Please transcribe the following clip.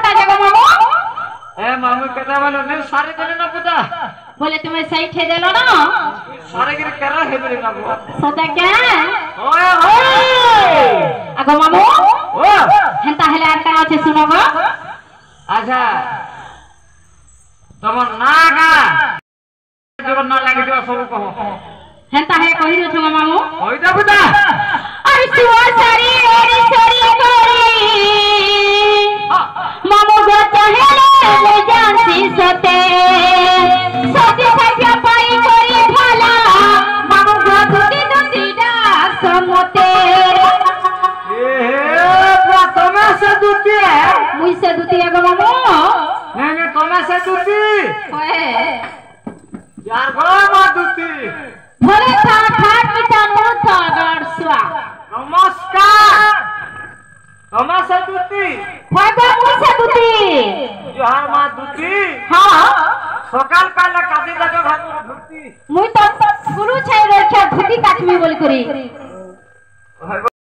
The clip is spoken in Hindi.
कटा जगह मामू ए मामू कटा वाला ने सारे देले ना पुता बोले तुम्हें सही ठे देलो ना सारे गिर करा है मेरे ना वो सदा क्या ओए ओए आगो मामू ओ हेंता हेले आर का আছে सुनो गो अच्छा तमन नागा जब ना लागे जो सब कहो हेंता हे कहि रो छ मामू होई दा पुता अरे सुआ सारी ओरी सोरी कोरी मामू गो चाहेले ले जानसी सते सती साइया पाई कोरी भाला मामू गो दुती दुती डाक समते ए प्रथम से दुती है मुई से दुती है गो मामू नहीं तुम्हें से दुती ओए यार गो मा दुती भले था खाट मिटानो था गड़सवा नमस्कार तुम्हें से दुती होय गो मुई से दुती जोहार मा दुती हां सकाल काला काटी दाजो घाम दुती मुई तो गुरु छै रक्षा धुती काटमी बोल करी